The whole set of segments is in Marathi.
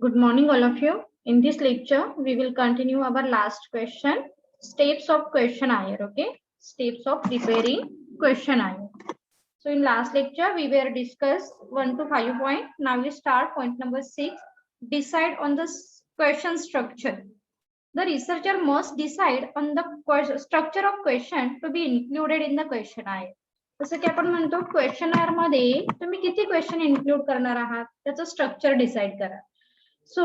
Good morning, all of you. In this lecture, we will continue our last question, steps of questionnaire. Okay, steps of preparing questionnaire. So in last lecture, we were discussed 1 to 5 point. Now we start point number 6. Decide on the question structure. The researcher must decide on the structure of question to be included in the questionnaire. जसं की आपण म्हणतो क्वेश्चनर मध्ये तुम्ही किती क्वेश्चन इन्क्लूड करणार आहात त्याचं स्ट्रक्चर डिसाइड करा. So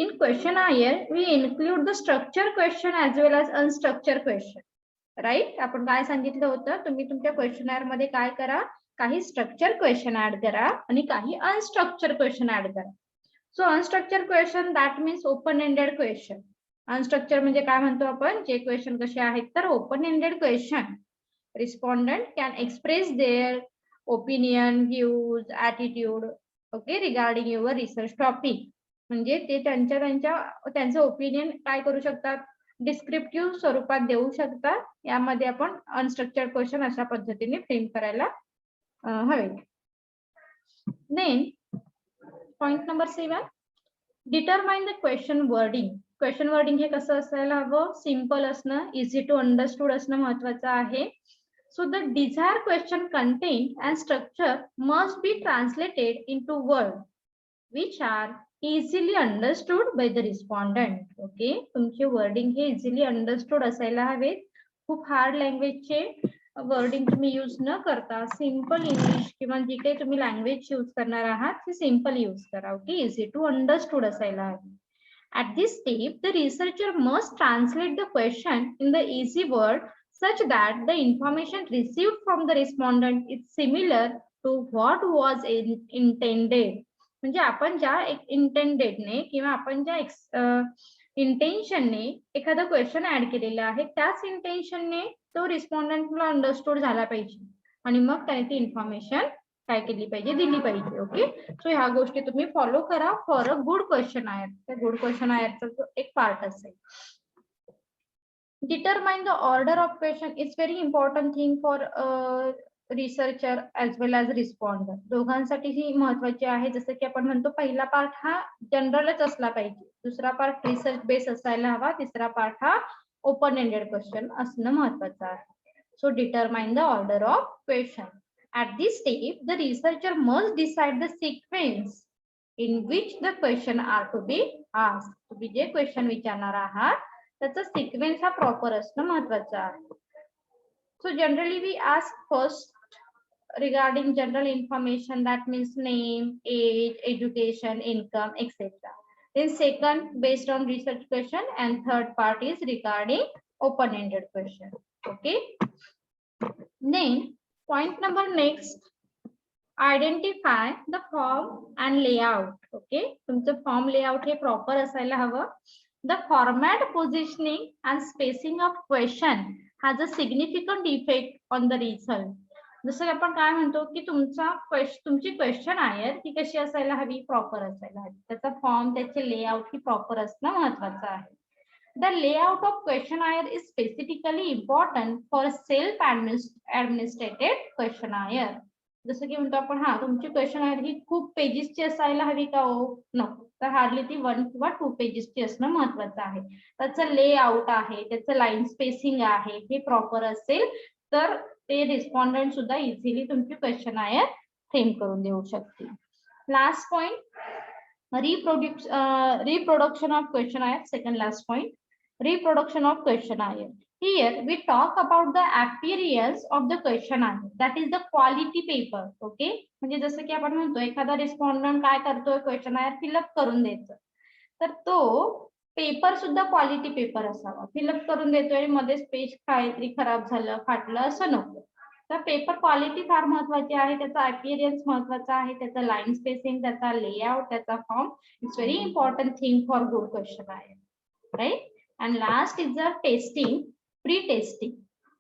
in questionnaire we include the structured question as well as unstructured question. Right, आपण काय सांगितलं होतं, तुम्ही तुमच्या क्वेश्चनर मध्ये काय करा, काही स्ट्रक्चर क्वेश्चन ऍड करा आणि काही अनस्ट्रक्चर क्वेश्चन ऍड करा. So unstructured question that means open ended question. Unstructured म्हणजे काय म्हणतो आपण, जे क्वेश्चन कसे आहेत तर open ended question. Respondent can express their opinion, views, attitude okay regarding your research topic. म्हणजे ते त्यांचं ओपिनियन काय करू शकतात, डिस्क्रिप्टिव्ह स्वरूपात देऊ शकतात. यामध्ये आपण अनस्ट्रक्चर्ड क्वेश्चन अशा पद्धतीने फ्रेम करायला हवे. Then point number 7, determine the question wording. Question wording हे कसं असायला हवं, सिंपल असणं, इझी टू अंडरस्टूड असणं महत्वाचं आहे. So the desired question content and structure must be translated into words which are easily understood by the respondent. Okay, तुमचे वर्डिंग हे इझिली अंडरस्टूड असायला हवेत. खूप हार्ड लँग्वेजचे वर्डिंग तुम्ही यूज न करता सिंपल इंग्लिश किंवा जी काही तुम्ही लँग्वेज यूज करणार आहात ती सिंपल यूज करा. ओके, इझी टू अंडरस्टूड असायला हवे. At this step, the researcher must translate the question in the easy word such that the information received from the respondent is similar to what was intended. म्हणजे आपण ज्या इंटेंडेडने किंवा आपण ज्या इंटेन्शनने एखादा क्वेश्चन ऍड केलेला आहे त्याच इंटेन्शनने तो रिस्पॉन्डंटला अंडरस्टूड झाला पाहिजे आणि मग त्याने ती इन्फॉर्मेशन काय केली पाहिजे, दिली पाहिजे. ओके, सो ह्या गोष्टी तुम्ही फॉलो करा for a good questionnaire. त्या गुड क्वेश्चन आयरचा एक पार्ट असेल. Determine the order of question is very important thing for researcher as well as responder. दोघांसाठी ही महत्वाची आहे. जसं की आपण म्हणतो पहिला पार्ट हा जनरलच असला पाहिजे, दुसरा पार्ट रिसर्च बेस असायला हवा, तिसरा पार्ट हा ओपन एंडेड क्वेश्चन असणं महत्वाचं आहे. So determine the order of question. At this step, the researcher must decide the sequence in which the question are to be asked. तुम्ही जे क्वेश्चन विचारणार आहात त्याचा सिक्वेन्स हा प्रॉपर असणं महत्वाचं आहे. So generally we ask first regarding general information, that means name, age, education, income, etc. Then second based on research question, and third part is regarding open-ended question. Okay. Then point number next, identify the form and layout. Okay, तुमचं फॉर्म लेआउट हे प्रॉपर असायला हवं. The format, positioning and spacing of question has a significant effect on the result. जसं आपण काय म्हणतो की तुमची क्वेश्चन आहे ती कशी असायला हवी, प्रॉपर असायला हवी. त्याचा फॉर्म, त्याचे लेआउट ही प्रॉपर असणं महत्वाचं आहे. The layout of questionnaire is specifically important for self-administrated questionnaire. जसं की म्हणतो आपण तुमची क्वेश्चनायर ही खूप पेजेसची असायला हवी का हो, नको, तर हार्डली ती 1 किंवा 2 पेजेसची असणं महत्वाचं आहे. त्याचं लेआउट आहे, त्याचं लाईन स्पेसिंग आहे हे प्रॉपर असेल तर ते रिस्पॉन्डंट सुद्धा इझिली तुमची क्वेश्चनायर फ्रेम करून देऊ शकतील. Last point, reproduction of questionnaire. Second last point, reproduction of questionnaire. Here we talk about the appearance of the questionnaire, that is the quality paper. Okay, म्हणजे जसं की आपण म्हणतो एखादा रिस्पॉन्डंट काय करतोय, क्वेश्चनायर फिलअप करून द्यायचं, तर तो पेपर सुद्धा क्वालिटी पेपर असावा. फिलअप करून देतोय आणि मध्येच पेज काहीतरी खराब झालं, फाटलं असं नको. तर पेपर क्वालिटी फार महत्वाची आहे, त्याचा अपीअरन्स महत्वाचा आहे, त्याचा लाईन स्पेसिंग, त्याचा लेआउट, त्याचा form. It's very important thing for good questionnaire, right. And last is the testing, pre-testing.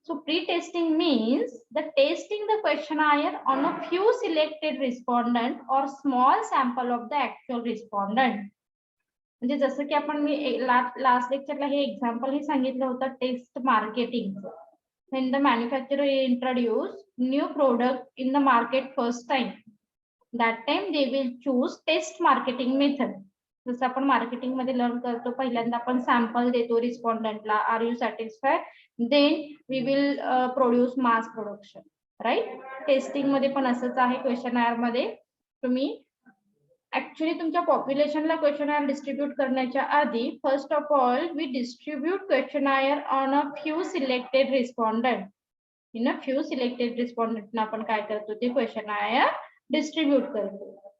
So pre-testing means the testing the questionnaire on a few selected respondent or small sample of the actual respondent. म्हणजे जसं की आपण मी लास्ट लेक्चरला हे एक्झाम्पल हे सांगितलं होतं taste मार्केटिंगचं. When the manufacturer introduce new product in the market first time, that time they will choose test marketing method. जसं आपण मार्केटिंग मध्ये लर्न करतो, पहिल्यांदा आपण सॅम्पल देतो रिस्पॉन्डंटला, are you satisfied, then we will produce mass production, right. Testing मध्ये पण असंच आहे. क्वेश्चनायर मध्ये तुम्ही ऍक्च्युली तुमच्या पॉप्युलेशनला क्वेश्चनायर डिस्ट्रीब्यूट करण्याच्या आधी first of all we distribute questionnaire on a few selected respondent. In a few selected रिस्पॉन्डंटला आपण काय करतो, ते क्वेश्चनायर डिस्ट्रीब्यूट करतो.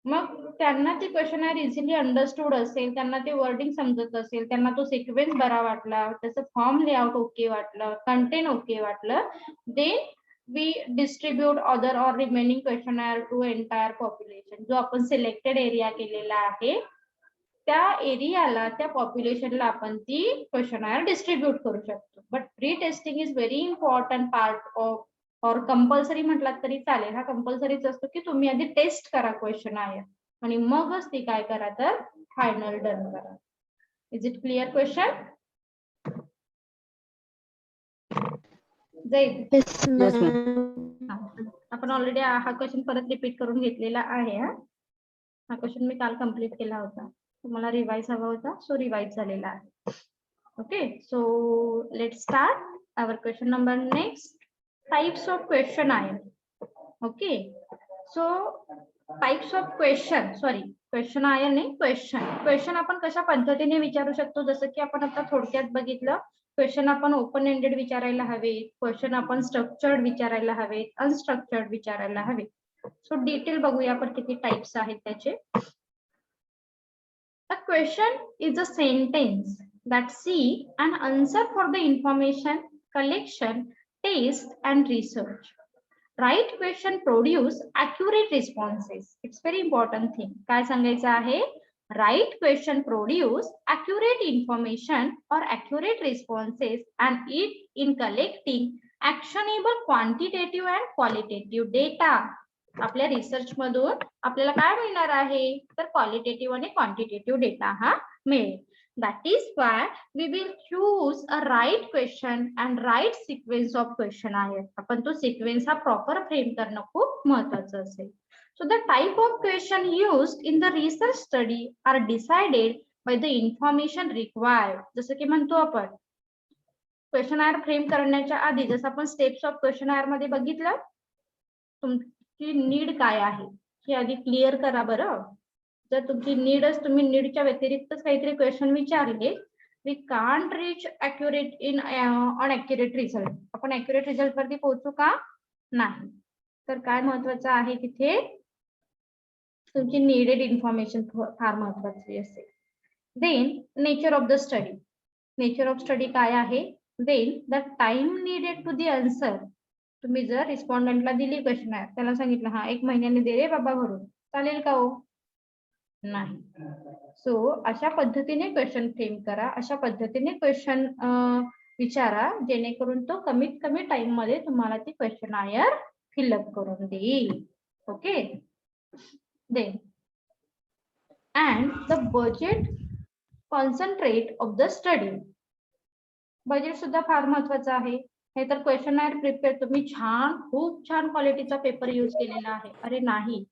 मग त्यांना ती क्वेश्चनायर इझिली अंडरस्टूड असेल, त्यांना ते वर्डिंग समजत असेल, त्यांना तो सिक्वेन्स बरा वाटला, त्याचं फॉर्म लेआउट ओके वाटलं, कंटेंट ओके वाटलं, then we distribute other or remaining questionnaire to entire population. जो आपण सिलेक्टेड एरिया केलेला आहे त्या एरियाला, त्या पॉप्युलेशनला आपण ती क्वेश्चनायर डिस्ट्रीब्यूट करू शकतो. But pre testing is very important part of, और कंपल्सरी म्हटलात तरी चालेल. हा कंपल्सरीच असतो की तुम्ही आधी टेस्ट करा क्वेश्चनायर आणि मगच ती काय करा, तर फायनल डन करा. Is it clear question? आपण ऑलरेडी हा क्वेश्चन परत रिपीट करून घेतलेला आहे. हा क्वेश्चन मी काल कंप्लीट केला होता, तुम्हाला रिवाइज हवा होता, सो रिवाइज झालेला आहे. Okay, so let start our question number next. Types of question आहे. Okay, so types of question, sorry question आहे नाही, क्वेश्चन आपण कशा पद्धतीने विचारू शकतो, जसं की आपण आता थोडक्यात बघितलं. क्वेश्चन आपण ओपन एंडेड विचारायला हवे, क्वेश्चन आपण स्ट्रक्चर्ड विचारायला हवे, अनस्ट्रक्चर्ड विचारायला हवे. सो डिटेल बघूया आपण किती टाइप्स आहेत त्याचे. A question is a sentence that seek an answer for the information collection, test and research. Right question produce accurate responses. It's very important thing. काय सांगायचं आहे? Right question produce accurate information or accurate responses and it in collecting actionable quantitative and qualitative data. आपल्या रिसर्च मधून आपल्याला काय मिळणार आहे, तर क्वालिटेटिव्ह आणि क्वांटिटेटिव्ह डेटा हा मिळेल. That is why we will choose a right question and right sequence of question आहे. आपण तो सिक्वेन्स हा प्रॉपर फ्रेम करणं खूप महत्वाचं असेल. So the type of question used in the research study are decided by the information required. जसं की म्हणतो आपण क्वेश्चनायर फ्रेम करण्याच्या आधी, जसं आपण स्टेप्स ऑफ क्वेश्चनायर मध्ये बघितलं, तुमची नीड काय आहे हे आधी क्लिअर करा बरं. जर तुमची नीडच, तुम्ही नीडच्या व्यतिरिक्तच काहीतरी क्वेश्चन विचारले, we can't reach accurate in on accurate result. आपण अॅक्युरेट रिझल्ट वरती पोहोचू का? नाही. तर काय महत्वाचं आहे तिथे, तुमची नीडेड इन्फॉर्मेशन फार महत्वाची असेल. Then nature of the study. Nature of study काय आहे? Then the time needed to the answer. तुम्ही जर रिस्पॉन्डंटला दिली क्वेश्चन आहे, त्याला सांगितलं हा 1 महिन्याने दे रे बाबा भरून, चालेल का हो? नाही. सो अशा पद्धतीने क्वेश्चन फ्रेम करा, अशा पद्धतीने क्वेश्चन विचारा, जेणेकरून तो कमीत कमी टाइम मध्ये तुम्हाला ती क्वेश्चनायर फिलअप करून देईल. Okay, then and the budget concentrate of the study. Budget सुद्धा फार महत्वाचं आहे. हे तर क्वेश्चनायर प्रिपेअर तुम्ही छान, खूप छान क्वालिटीचा पेपर यूज केलेला आहे. अरे नाही,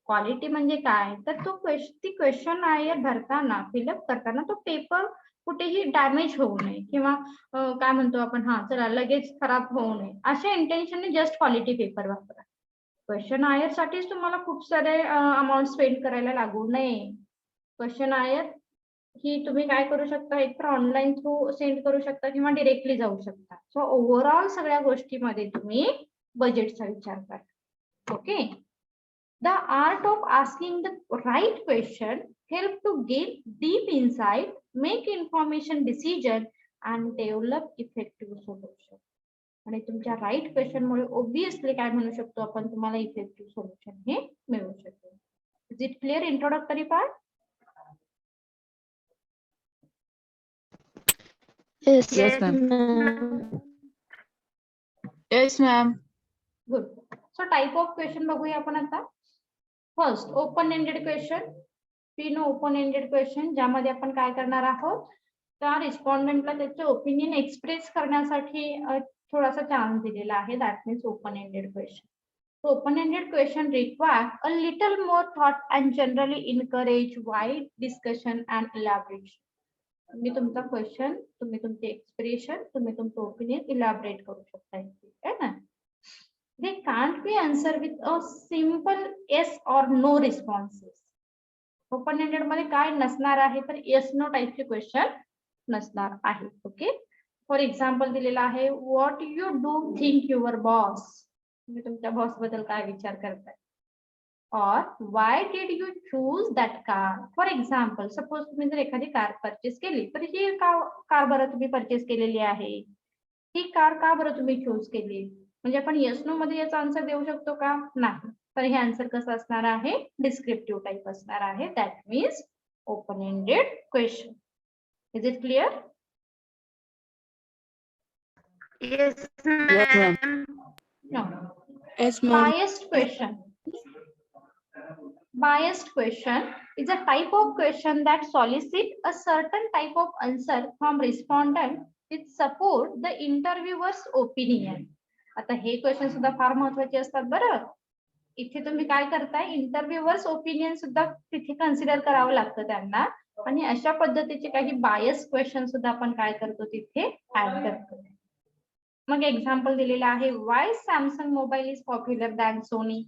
क्वालिटी म्हणजे काय, तर तो ती क्वेश्चनायर भरताना, फिलअप करताना तो पेपर कुठेही डॅमेज होऊ नये, किंवा काय म्हणतो आपण, हा चला लगेच खराब होऊ नये, अशा इंटेन्शनने जस्ट क्वालिटी पेपर वापरा. क्वेश्चनायर साठीच तुम्हाला खूप सारे अमाऊंट स्पेंड करायला लागू नये. क्वेश्चनायर ही तुम्ही काय करू शकता, एक तर ऑनलाईन थ्रू सेंड करू शकता किंवा डिरेक्टली जाऊ शकता. सो ओव्हरऑल सगळ्या गोष्टीमध्ये तुम्ही बजेटचा विचार करा. Okay, the art of asking the right question help to gain deep insight, make information decision and develop effective solution. आणि तुमच्या राईट क्वेश्चन मुळे ऑब्विसली काय म्हणू शकतो आपण, तुम्हाला इफेक्टिव्ह सोल्युशन हे मिळू शकेल. Is it clear introductory part? Yes, ma'am. Yes, ma'am. Good. So type of question बघूया आपण आता. First, open ended question. We know open ended question, ज्यामध्ये आपण काय करणार आहोत, त्या रिस्पॉन्डंटला त्याचे ओपिनियन एक्सप्रेस करण्यासाठी थोडासा चान्स दिलेला आहे. That means open ended question. Open-ended question require a little more thought and generally encourage wide discussion and elaboration. तुम्ही तुमचा क्वेश्चन, तुम्ही तुमचे एक्सप्रेशन, तुम्ही तुमचं ओपिनियन इलॅबरेट करू शकता, है ना. They can't be answered with a simple yes or no responses. Open ended मध्ये काय नसणार आहे तर येस नो टाइपचे क्वेश्चन नसणार आहे. ओके, फॉर एक्झाम्पल दिलेला आहे, what you do think your boss, तुम्ही तुमच्या बॉस बद्दल काय विचार करताय. और why did you choose that car? For example, suppose तुम्ही जर एखादी कार परचेस केली तर ही कार बरं तुम्ही परचेस केलेली आहे, ही कार का बरं तुम्ही चूज केली. म्हणजे आपण येस नो मध्ये याचा आन्सर देऊ शकतो का, नाही. तर हे आन्सर कसं असणार आहे, डिस्क्रिप्टिव्ह टाइप असणार आहे. That means open ended question. Is it clear? Yes, Yes, ma'am. No. Yes, ma'am. Biased question. Biased question is a type of question that solicits a certain type of answer from respondent which support the interviewer's opinion. आता हे क्वेश्चन सुद्धा फार महत्त्वाचे असतात बरं. इथे तुम्ही काय करताय, इंटरव्ह्यूअर्स ओपिनियन सुद्धा तिथे कन्सिडर करावं लागतं त्यांना, आणि अशा पद्धतीचे काही बायस क्वेश्चन सुद्धा आपण काय करतो तिथे ऍड करतो. मग एक्झाम्पल दिलेलं आहे, why Samsung mobile is popular than Sony.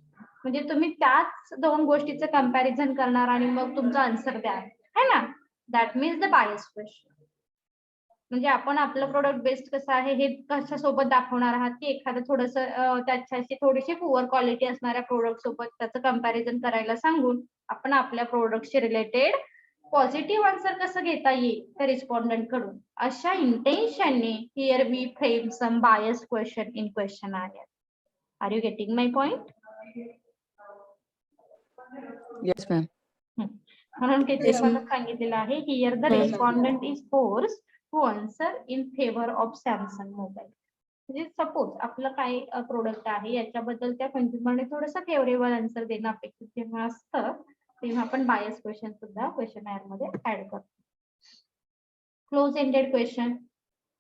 म्हणजे तुम्ही त्याच दोन गोष्टीचं कंपॅरिझन करणार आणि मग तुमचा आन्सर द्या, है ना. That means the bias question. म्हणजे आपण आपलं प्रोडक्ट बेस्ट कसं आहे हे कशा सोबत दाखवणार आहात, की एखादं थोडस त्याच्याशी थोडीशी पुअर क्वालिटी असणाऱ्या प्रोडक्ट सोबत त्याचं कंपॅरिझन करायला सांगून आपण आपल्या प्रोडक्टशी रिलेटेड पॉझिटिव्ह आन्सर कसं घेता येईल त्या रिस्पॉन्डंट कडून, अशा इंटेन्शनने here we frame some bias question in questionnaire. Are you getting my point? Yes, ma'am. म्हणून किती मला सांगितलेलं आहे, here the respondent is force to answer in favour of Samsung mobile. म्हणजे सपोज आपलं काय प्रोडक्ट आहे याच्याबद्दल त्या कंझ्युमरने थोडंसं फेवरेबल आन्सर देणं अपेक्षित जेव्हा असतं, तेव्हा आपण बायस क्वेश्चन सुद्धा क्वेश्चन आयर मध्ये ऍड करतो. Close ended question.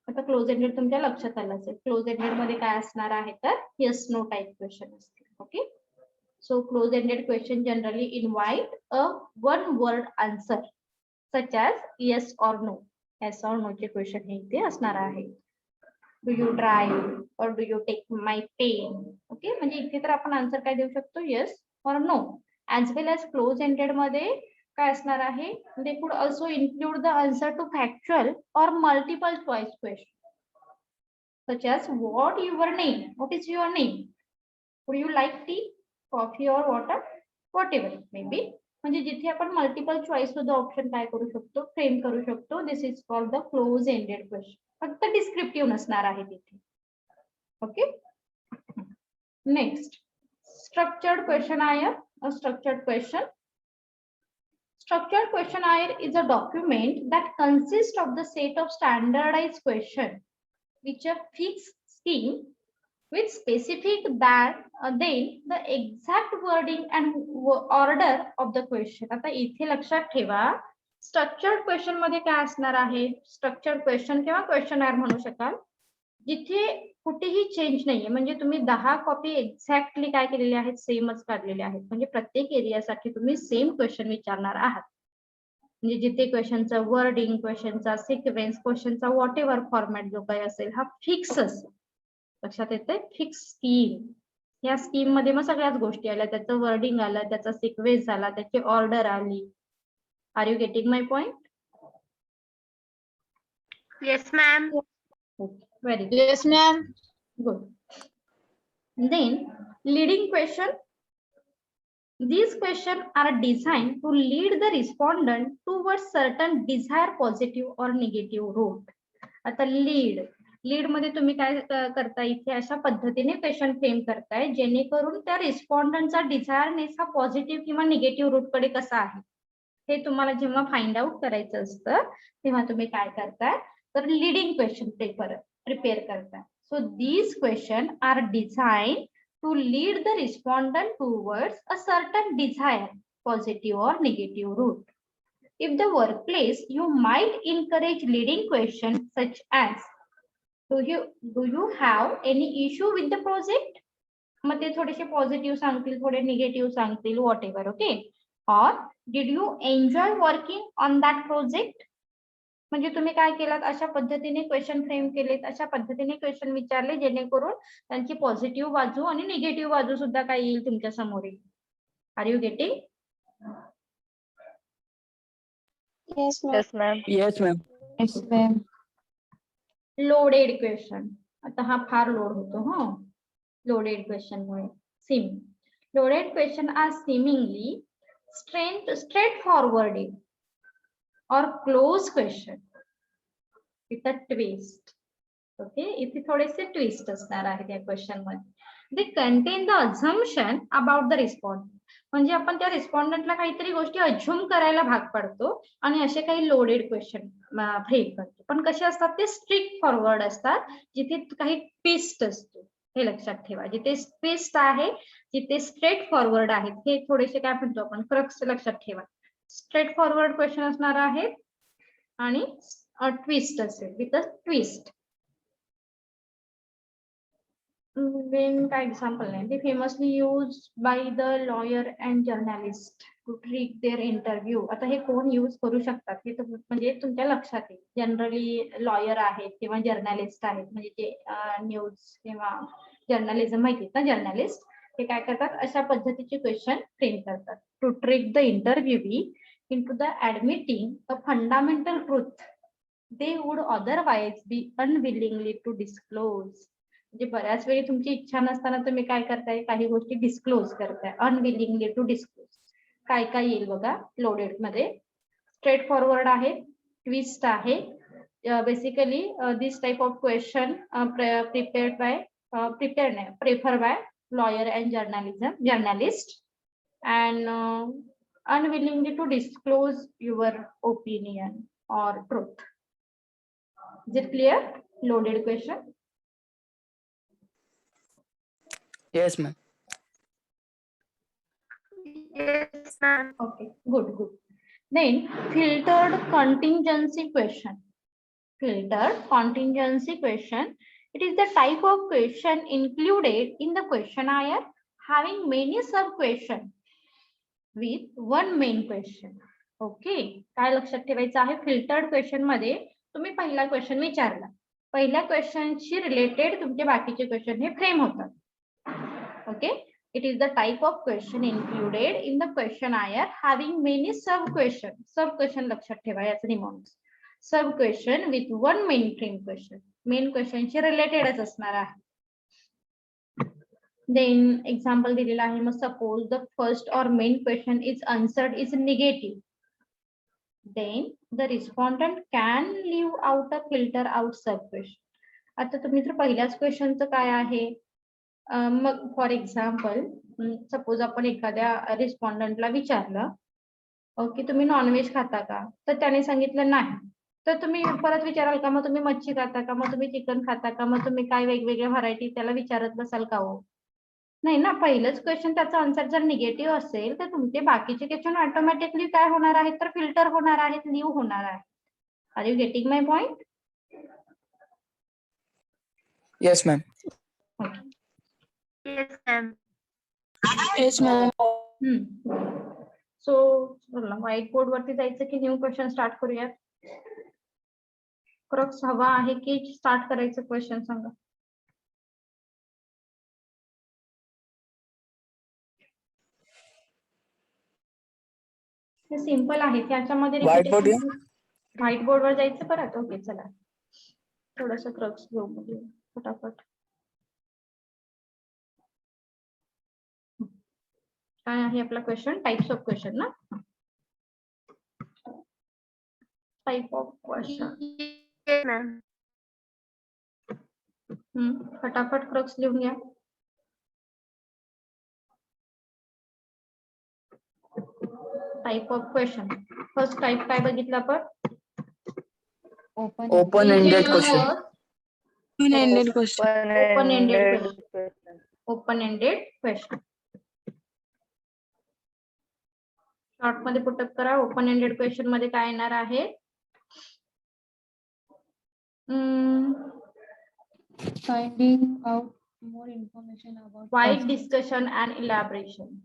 आता क्लोज एंडेड तुमच्या लक्षात आलं असेल, क्लोज एंडेड मध्ये काय असणार आहे तर येस नो टाइप क्वेश्चन असतील. Okay, so close ended question generally invite a one word answer such as yes or no. Yes or no चे क्वेश्चन हे इथे असणार आहे. Do you drive or do you take my pain. Okay, म्हणजे इथे तर आपण आन्सर काय देऊ शकतो, yes or no. As well as close ended मध्ये काय असणार आहे, they could also include the answer to factual or multiple choice question such as what your name, what is your name, would you like tea, coffee और water, whatever may be. म्हणजे जिथे आपण मल्टिपल चॉईस सुद्धा ऑप्शन काय करू शकतो, फ्रेम करू शकतो. This is called the close ended question. फक्त डिस्क्रिप्टिव्ह नसणार आहे तिथे. Okay, next structured questionnaire. Structured question. Structured question iyer is a document that consists of the set of standardized questions which are fixed scheme with specific that then the exact wording and order of the question. आता इथे लक्षात ठेवा, स्ट्रक्चर्ड क्वेश्चन मध्ये काय असणार आहे, स्ट्रक्चर्ड क्वेश्चन किंवा क्वेश्चन आयर म्हणू शकाल, जिथे कुठेही चेंज नाहीये. म्हणजे तुम्ही 10 कॉपी एक्झॅक्टली काय केलेले आहेत, सेमच काढलेले आहेत. म्हणजे प्रत्येक एरियासाठी तुम्ही सेम क्वेश्चन विचारणार आहात. म्हणजे जिथे क्वेश्चनचा वर्डिंग, क्वेश्चनचा सिक्वेन्स, क्वेश्चनचा व्हॉट एव्हर फॉर्मॅट जो काही असेल हा फिक्स असेल. लक्षात येते, फिक्स स्कीम. या स्कीम मध्ये मग सगळ्याच गोष्टी आल्या, त्याचं वर्डिंग आलं, त्याचा सिक्वेन्स आला, त्याची ऑर्डर आली. Are you getting my point? Yes, ma'am. Very good. Yes, ma'am. Good. Then leading question. These questions are designed to lead the respondent towards certain desired positive or negative route. आता लीड मध्ये तुम्ही काय करता, इथे अशा पद्धतीने क्वेश्चन फ्रेम करताय जेणेकरून त्या रिस्पॉन्डंटचा डिझायरनेस हा पॉझिटिव्ह किंवा निगेटिव्ह रूट कडे कसा आहे हे तुम्हाला जेव्हा फाइंड आउट करायचं असतं तेव्हा तुम्ही काय करताय तर लीडिंग क्वेश्चन प्रिपेअर करताय. So these question are design to lead the respondent towards a certain desired positive or negative route. In the workplace, you might encourage leading questions such as, do you have any issue with the project? मग ते थोडेसे पॉझिटिव्ह सांगतील, थोडे निगेटिव्ह सांगतील, व्हॉट एव्हर. ओके. और did you enjoy working on that project? म्हणजे तुम्ही काय केलात, अशा पद्धतीने क्वेश्चन फ्रेम केलेत, अशा पद्धतीने क्वेश्चन विचारले जेणेकरून त्यांची पॉझिटिव्ह बाजू आणि निगेटिव्ह बाजू सुद्धा काय येईल तुमच्या समोर येईल. Are you getting? Yes, ma'am. Yes, ma'am. Yes, ma'am. Loaded question. आता हा फार लोड होतो. हा, लोडेड क्वेश्चन मुळे. Loaded question are seemingly straight forwarded और close question with a twist. Okay, इथे थोडेसे ट्विस्ट असणार आहेत या क्वेश्चन मध्ये. They contain the assumption about the respond. म्हणजे आपण त्या रिस्पॉन्डंटला काहीतरी गोष्टी अझ्युम करायला भाग पडतो आणि असे काही लोडेड क्वेश्चन फ्रेम करतो. पण कसे असतात ते स्ट्रिक्ट फॉरवर्ड असतात, जिथे काही ट्विस्ट असतो. हे लक्षात ठेवा, जिथे ट्विस्ट आहे, जिथे स्ट्रेट फॉरवर्ड आहेत, हे थोडेसे काय म्हणतो आपण क्रक्स लक्षात ठेवा. स्ट्रेट फॉरवर्ड क्वेश्चन असणार आहेत आणि ट्विस्ट असेल विथ अ ट्विस्ट. When काय एक्झाम्पल नाही, ते famously use by the lawyer and journalist to trick their interview. आता हे कोण यूज करू शकतात हे म्हणजे तुमच्या लक्षात येईल. जनरली लॉयर आहेत किंवा जर्नलिस्ट आहेत, म्हणजे जे न्यूज किंवा जर्नलिझम माहिती ना, जर्नलिस्ट हे काय करतात, अशा पद्धतीचे क्वेश्चन फ्रेम करतात. To trick the interviewee into the admitting a fundamental truth they would otherwise be unwillingly to disclose. म्हणजे बऱ्याच वेळी तुमची इच्छा नसताना तुम्ही काय करताय, काही गोष्टी डिस्क्लोज करताय. Unwillingly to disclose. काय काय येईल बघा लोडेड मध्ये. स्ट्रेट फॉरवर्ड आहे, ट्विस्ट आहे. Basically this type of question prefer by lawyer and journalist and unwillingly to disclose your opinion or truth. Is it clear? Loaded question. Yes, ma'am. Yes, ma'am. Okay, good. Then filtered contingency question. Filtered contingency question. It is the type of question included in the questionnaire having many sub questions with one main question. Okay, काय लक्षात ठेवायचं आहे, फिल्टर्ड क्वेश्चन मध्ये तुम्ही पहिला क्वेश्चन विचारला, पहिल्या क्वेश्चनशी रिलेटेड तुमचे बाकीचे क्वेश्चन हे फ्रेम होतात. Okay, it is the type of question included in the questionnaire having many sub question लक्षात ठेवा, याचं निमॉन्स. Sub question with one main frame question, main क्वेश्चनशी रिलेटेडच असणार आहे. Then example दिलेला आहे. मग suppose the first or main question is answered is negative, then the respondent can leave out a filter out sub question. आता तुम्ही तर पहिल्याच क्वेश्चनचं काय आहे, मग फॉर एक्झाम्पल सपोज आपण एखाद्या रिस्पॉन्डंटला विचारलं, ओके तुम्ही नॉनव्हेज खाता का, तर त्याने सांगितलं नाही, तर तुम्ही परत विचाराल का मग तुम्ही मच्छी खाता का, मग तुम्ही चिकन खाता का, मग तुम्ही काय वेगवेगळ्या व्हरायटी त्याला विचारत बसाल का हो? नाही ना. पहिलंच क्वेश्चन त्याचा आन्सर जर निगेटिव्ह असेल तर तुमचे बाकीचे क्वेश्चन ऑटोमॅटिकली काय होणार आहेत, तर फिल्टर होणार आहेत, लिव्ह होणार आहे. Are you getting my point? Yes, ma'am. Yes, ma'am. Yes, ma'am. So whiteboard वरती जायचं की न्यू क्वेश्चन स्टार्ट करूयात? क्रक्स हवा आहे की स्टार्ट करायचं क्वेश्चन सांगा. हे सिंपल आहे, त्याच्यामध्ये White board या? व्हाईट बोर्ड वर जायचं परत. ओके चला, थोडस क्रक्स घेऊ मध्ये फटाफट. काय आहे आपला क्वेश्चन? टाइप्स ऑफ क्वेश्चन ना, type of question. Yes, ma'am. फटाफट क्रक्स लिहून घ्या. Type of question. First type काय बघितलं आपण? Open-ended question. Open-ended question. Open-ended question. Short मध्ये पुटअप करा. ओपन-एंडेड क्वेश्चन मध्ये काय येणार आहे? Finding out more information about Wide discussion and elaboration.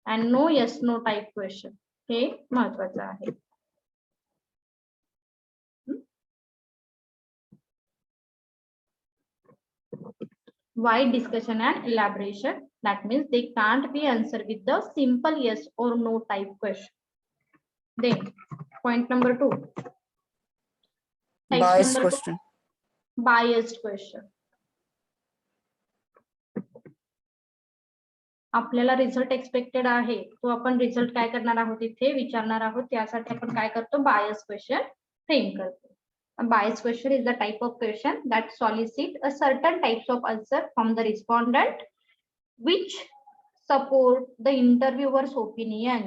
And no yes no type question. हे महत्वाचं आहे. Wide discussion and elaboration. That means they can't be answered with the simple yes or no type question. Then point number 2. Type Bias number 2, question. biased question. आपल्याला रिझल्ट एक्सपेक्टेड आहे तो आपण रिझल्ट काय करणार आहोत इथे विचारणार आहोत त्यासाठी आपण काय करतो बायस क्वेश्चन फ्रेम करतो. A bias question is the type of question that solicit a certain types of answer from the respondent which support the interviewer's opinion.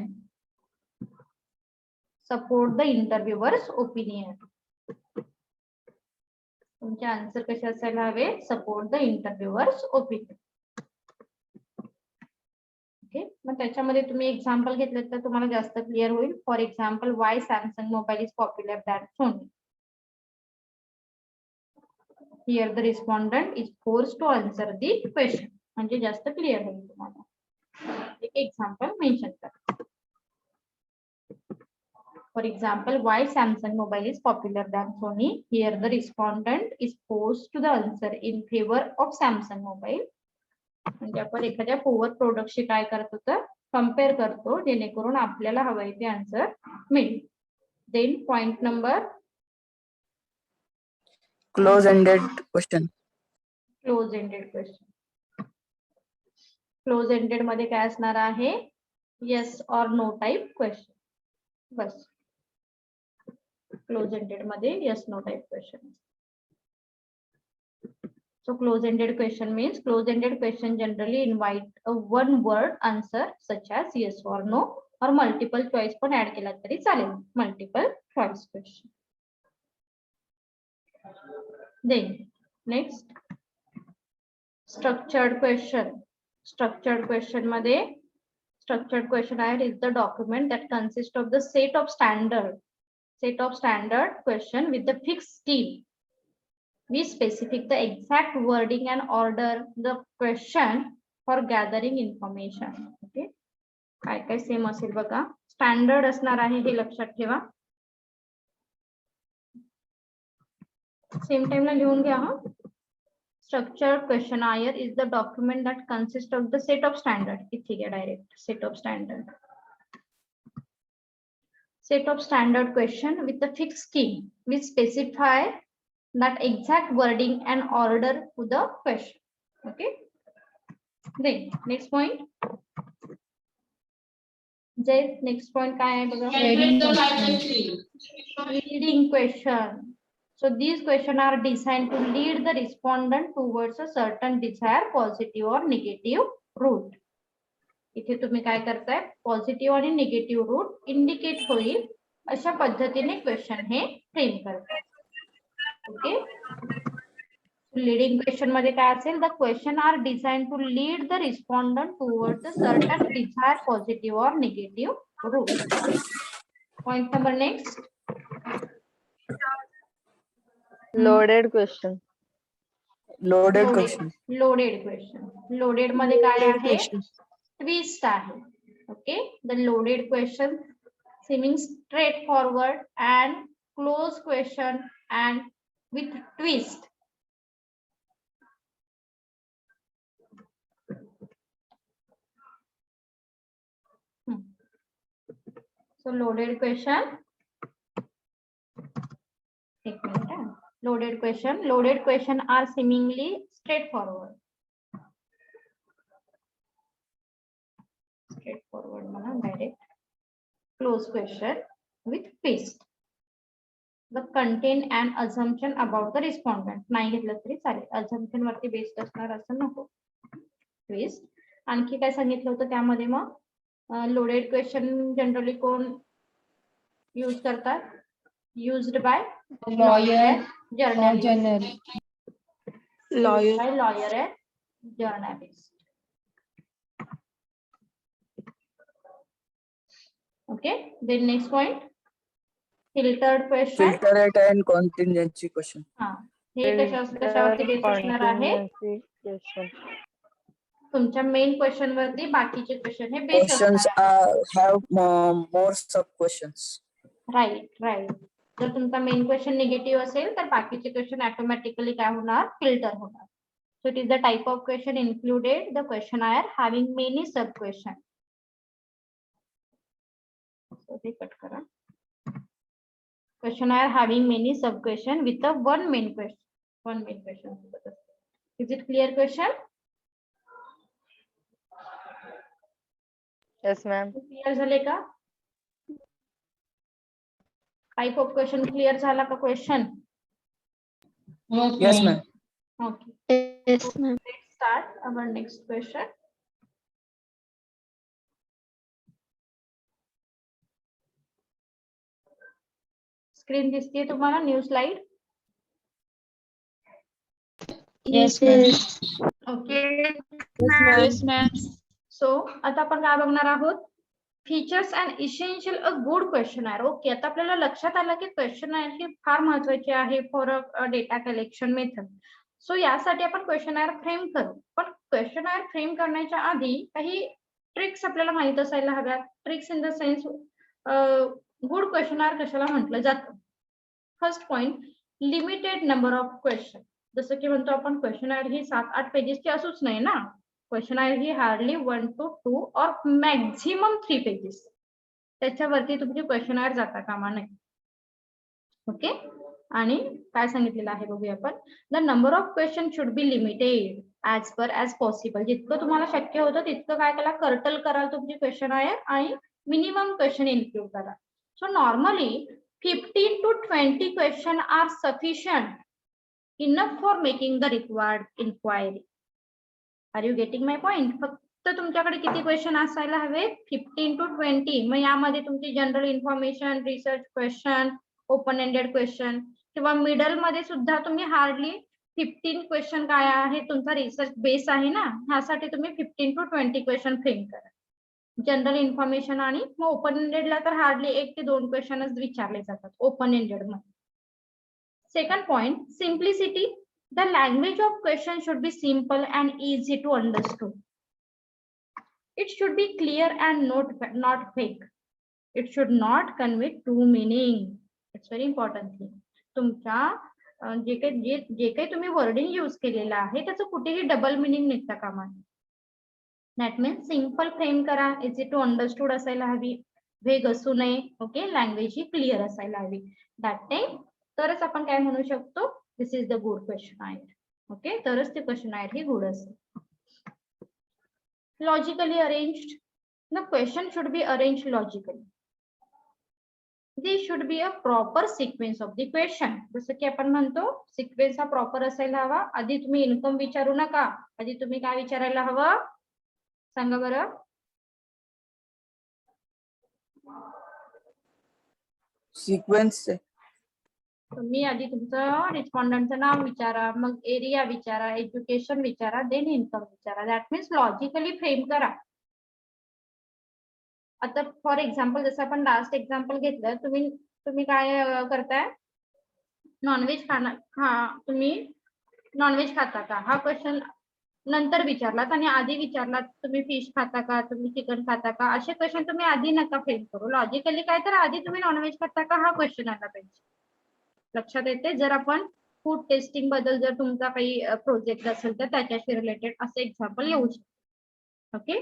Support the interviewer's opinion. तुमचे आन्सर कसे असायला हवे सपोर्ट द इंटरव्ह्यूअर्स ओपिनियन. ओके मग त्याच्यामध्ये तुम्ही एक्झाम्पल घेतलं तर तुम्हाला जास्त क्लिअर होईल. For example why Samsung mobile is popular than Sony. Here the respondent is forced to answer the question. म्हणजे जास्त क्लिअर होईल तुम्हाला. एक एक्झाम्पल मेन्शन करा. For example, why Samsung mobile is popular than Sony? Here the respondent is forced to the answer in favor of Samsung mobile. म्हणजे आपण एखाद्या पोवर प्रोडक्टशी काय करतो तर कम्पेअर करतो जेणेकरून आपल्याला हवंय ते आन्सर मिळेल. Then point number Close ended question. Close ended question. Close ended मध्ये काय असणार आहे yes or no type question. बस क्लोज एंडेड मध्ये yes no type question. So close-ended question means close-ended question generally invite a one-word answer such as yes or no or multiple choice पण add केला तरी चालेल. Multiple choice question. Then next structured question. Structured question मध्ये structured questionnaire is the document that consists of the set of standard question with the fixed scheme. We specify the exact wording and order the question for gathering information. Okay. काय काय सेम असेल बघा. स्टँडर्ड असणार आहे हे लक्षात ठेवा. सेम टाइमला लिहून घ्या हा. Structured questionnaire is the document that consists of the set of standard. इथे घ्या direct set of standard. Set of standard question with the fixed scheme. We specify that exact wording and order to the question. Okay. Then next point. Next point काय आहे बघा. Leading question. So these questions are designed to lead the respondent towards a certain desired positive or negative route. इथे तुम्ही काय करताय पॉझिटिव्ह आणि निगेटिव्ह रूट इंडिकेट होईल अशा पद्धतीने क्वेश्चन हे फ्रेम करतात. ओके. लीडिंग क्वेश्चन मध्ये काय असेल the question are design to lead the respondent towards a certain desire positive और negative route. Point number next. loaded question. Loaded question. Loaded question. Loaded मध्ये काय आहे ट्विस्ट आहे. Okay. The loaded question seeming straightforward and close question and with twist. So loaded question. एक minute. Loaded question are seemingly straightforward. Straightforward mana direct. Close question with twist. The contain an assumption about the respondent. नाही घेतलं तरी चालेल. assumption वरती बेस्ड असणार असं नको. twist. आणखी काय सांगितलं होतं त्यामध्ये मग लोडेड क्वेश्चन जनरली कोण यूज करतात. Used by Lawyer journalist. Lawyer. Lawyer and journalist. Okay. Then next point. Filtered question. Filter rate and contingency question. हे कशावरती बेस असणार आहे? Question. तुमच्या मेन क्वेश्चन वरती बाकीचे क्वेश्चन हे बेस Questions असणार आहे. have more sub questions. Right right. जर तुमचा मेन क्वेश्चन निगेटिव्ह असेल तर बाकीचे क्वेश्चन ऑटोमॅटिकली काय होणार? फिल्टर होणार. So it is the type of question included the questionnaire having many sub question. So ते कट करा. Questionnaire having many sub question with the one main question. One main question. Is it clear question? Yes, ma'am. Clear झाले का? टाइप ऑफ क्वेश्चन क्लिअर झाला का question? Yes, ma'am. Okay. Yes, ma'am. Let's start our next question. Screen दिसते तुम्हाला new slide? Yes, yes. Okay. Yes, ma'am. So आता आपण काय बघणार आहोत? Features and essential a good questionnaire. Okay, आता आपल्याला लक्षात आलं की क्वेश्चनर ही फार महत्वाची आहे for a data collection method. So यासाठी आपण क्वेश्चनर फ्रेम करू. पण क्वेश्चनर फ्रेम करण्याच्या आधी काही ट्रिक्स आपल्याला माहित असायला हव्यात. Tricks in the sense good questioner कशाला म्हटलं जातं. First point, limited number of question. जसं की म्हणतो आपण क्वेश्चनर ही 7-8 पेजेसची असूच नाही ना. क्वेश्चनर ही हार्डली 1 to 2 और मॅक्झिमम 3 पेजेस. त्याच्यावरती तुमची क्वेश्चनर जाता कामा नये. ओके. आणि काय सांगितलेलं आहे बघूया आपण. The number of question should B limited as per as possible. जितकं तुम्हाला शक्य होतं तितकं काय करा, कर्टल कराल तुमची क्वेश्चनर आणि मिनिमम क्वेश्चन इन्क्लूड करा. So normally 15 to 20 question are sufficient enough for making the required inquiry. Are you getting my point? फक्त तुमच्याकडे किती क्वेश्चन असायला हवे? 15 to 20. मग यामध्ये तुमची general information, research question, open ended question किंवा मिडल मध्ये सुद्धा तुम्ही हार्डली 15 क्वेश्चन काय आहे तुमचा रिसर्च बेस आहे ना, ह्यासाठी तुम्ही 15 to 20 क्वेश्चन फ्रेम करा. जनरल इन्फॉर्मेशन आणि मग ओपन एंडेडला तर हार्डली 1 ते 2 क्वेश्चनच विचारले जातात ओपन एंडेड मध्ये. Second point, simplicity. The language of question should be simple and easy to understand. It should be clear and not fake. It should not convey true meaning. It's very important thing. तुमच्या जे काही तुम्ही वर्डिंग यूज केलेलं आहे त्याचं कुठेही डबल मिनिंग निघता कामा नये. दॅट मीन्स सिम्पल फ्रेम करा, इझी टू अंडरस्टूड असायला हवी, वेग असू नये. ओके, लँग्वेज ही क्लिअर असायला हवी. दॅट टाइम तरच आपण काय म्हणू शकतो, this is the good questionnaire. Okay, तरच ते क्वेश्चनर ही गुड असेल. Logically arranged. The question should be arranged logically. This should be a proper sequence of the question. जसं की आपण म्हणतो सिक्वेन्स हा प्रॉपर असायला हवा. आधी तुम्ही इन्कम विचारू नका, आधी तुम्ही काय विचारायला हवं सांगा बरं. Sequence. तुम्ही आधी तुमचं रिस्पॉन्डंटचं नाव विचारा, मग एरिया विचारा, एज्युकेशन विचारा, देन इन्कम विचारा. दॅट मीन्स लॉजिकली फ्रेम करा. आता फॉर एक्झाम्पल जसं आपण लास्ट एक्झाम्पल घेतलं, तुम्ही काय करताय, नॉनव्हेज तुम्ही नॉनव्हेज खाता का हा क्वेश्चन नंतर विचारलात आणि आधी विचारलात तुम्ही फिश खाता का, तुम्ही चिकन खाता का, असे क्वेश्चन तुम्ही आधी नका फ्रेम करू. लॉजिकली काय तर आधी तुम्ही नॉनव्हेज खाता का हा क्वेश्चन आला पाहिजे. लक्षात येते. जर आपण फूड टेस्टिंग बद्दल जर तुमचा काही प्रोजेक्ट असेल तर त्याच्याशी रिलेटेड असं एक्झाम्पल येऊ शकतं. ओके.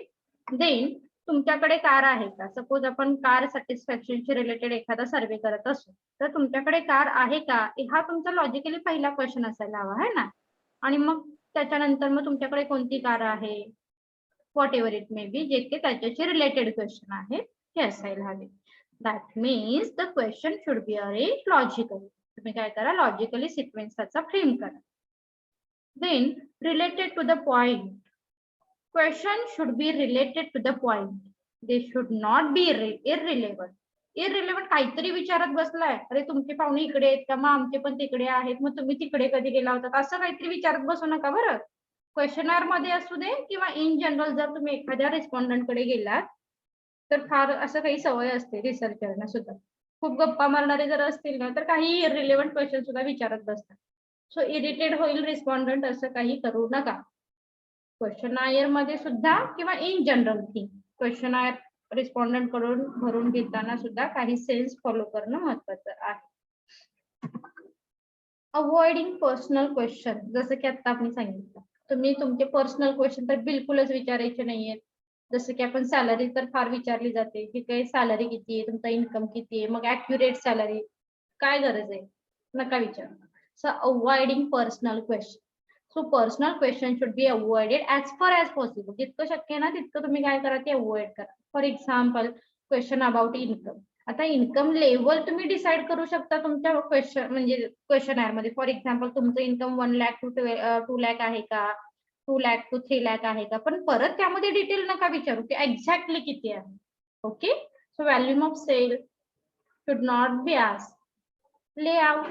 देन तुमच्याकडे कार आहे का, सपोज आपण कार सॅटिस्फॅक्शनशी रिलेटेड एखादा सर्वे करत असू तर तुमच्याकडे कार आहे का हा तुमचा लॉजिकली पहिला क्वेश्चन असायला हवा आहे ना. आणि मग त्याच्यानंतर मग तुमच्याकडे कोणती कार आहे, whatever it may be, जे काही त्याच्याशी रिलेटेड क्वेश्चन आहे हे असायला हवे. That means the question should be arrange logically. तुम्ही काय करा, लॉजिकली सिक्वेन्स त्याचा फ्रेम करा. Then related to the point. Question should be related to the point. They should not be irrelevant. Irrelevant काहीतरी विचारत बसलाय, अरे तुमचे पाहुणे इकडे आहेत का, मग आमचे पण तिकडे आहेत, मग तुम्ही तिकडे कधी गेला होता, असं काहीतरी विचारत बसू नका बरं. क्वेश्चनर मध्ये असू दे किंवा इन जनरल जर तुम्ही एखाद्या रिस्पॉन्डंट कडे गेलात तर फार असं काही सवय असते रिसर्चरना सुद्धा, खूप गप्पा मारणारे जर असतील ना तर काही इररिलेव्हंट क्वेश्चन सुद्धा विचारत बसतात. सो इरिटेट होईल रिस्पॉन्डंट, असं काही करू नका. क्वेश्चनायर मध्ये सुद्धा किंवा in general thing questionnaire respondent कडून भरून घेताना सुद्धा काही सेन्स फॉलो करणं महत्वाचं आहे. अवॉइडिंग पर्सनल क्वेश्चन, जसं की आता आपण सांगितलं, तुम्ही तुमचे पर्सनल क्वेश्चन तर बिलकुलच विचारायचे नाहीयेत. जसं की आपण सॅलरी तर फार विचारली जाते की काही सॅलरी किती आहे, तुमचा इन्कम किती आहे, मग ऍक्युरेट सॅलरी, काय गरज आहे, नका विचारू. So avoiding personal question. So personal question should be avoided as फार ऍज पॉसिबल. जितकं शक्य आहे ना तितकं तुम्ही काय करा, ते अवॉइड करा. For example question about income. आता इन्कम लेवल तुम्ही डिसाइड करू शकता तुमच्या क्वेश्चन म्हणजे क्वेश्चनर मध्ये. फॉर एक्झाम्पल तुमचं इन्कम 1 लाख टू 2 लाख आहे का, 2 लाख टू 3 लाख आहे का, पण परत त्यामध्ये डिटेल नका विचारू की एक्झॅक्टली किती आहे. Okay. So volume of sale should not be asked. Layout.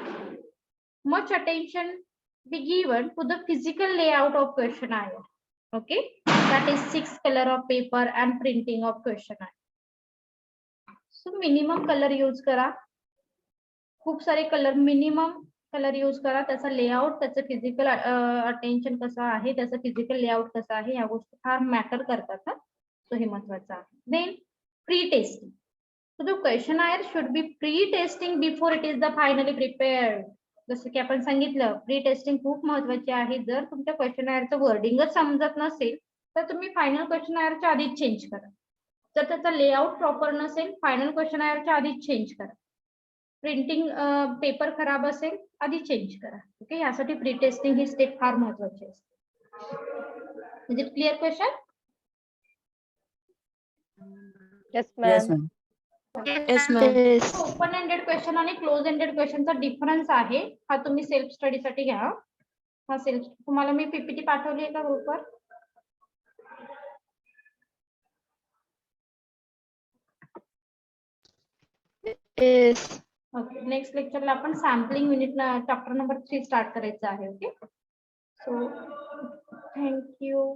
Much attention be given to the physical layout of questionnaire. Okay, that is 6 color of paper and printing of questionnaire. So minimum color use करा. खूप सारे कलर, मिनिमम कलर यूज करा. त्याचा लेआउट, त्याचं फिजिकल अटेन्शन कसं आहे, त्याचं फिजिकल लेआउट कसं आहे, या गोष्टी फार मॅटर करतात. सो हे महत्वाचं आहे. Then pre testing. So the questionnaire should be pre-testing before it is the finally prepared. जसं की आपण सांगितलं, प्री टेस्टिंग खूप महत्वाची आहे. जर तुमच्या क्वेश्चनायरचं वर्डिंगच समजत नसेल तर तुम्ही फायनल क्वेश्चनायरच्या आधीच चेंज करा. जर त्याचा लेआउट प्रॉपर नसेल, फायनल क्वेश्चनायरच्या आधीच चेंज करा. प्रिंटिंग पेपर खराब असेल, आधी चेंज करा. ओके, यासाठी प्री टेस्टिंग ही स्टेप फार महत्वाची असते. Is it clear question? Yes, Yes, ma'am. ma'am. Yes, ma'am. Yes. Open ended question आणि क्लोज एंडेड क्वेश्चनचा डिफरन्स आहे. हा तुम्ही सेल्फ स्टडी साठी घ्या. हा सेल्फ, तुम्हाला मी पीपीटी पाठवली आहे का ग्रुपवर? Yes. ओके. नेक्स्ट लेक्चरला आपण sampling unit chapter number 3 start करायचं आहे. ओके. So thank you.